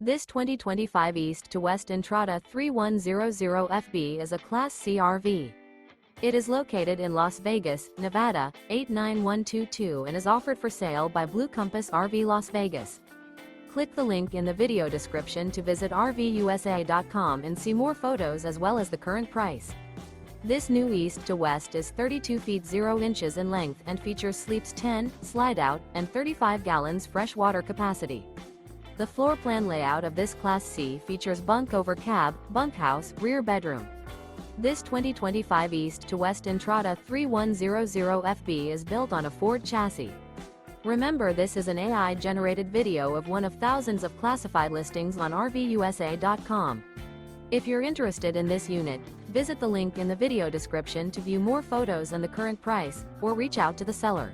This 2025 East to West Entrada 3100FB is a Class C RV. It is located in Las Vegas, Nevada, 89122 and is offered for sale by Blue Compass RV Las Vegas. Click the link in the video description to visit RVUSA.com and see more photos as well as the current price. This new East to West is 32 feet 0 inches in length and features sleeps 10, slide-out, and 35 gallons fresh water capacity. The floor plan layout of this Class C features Bunk Over Cab, Bunkhouse, rear bedroom. This 2025 East to West Entrada 3100FB is built on a Ford chassis. Remember, this is an AI-generated video of one of thousands of classified listings on RVUSA.com. If you're interested in this unit, visit the link in the video description to view more photos and the current price, or reach out to the seller.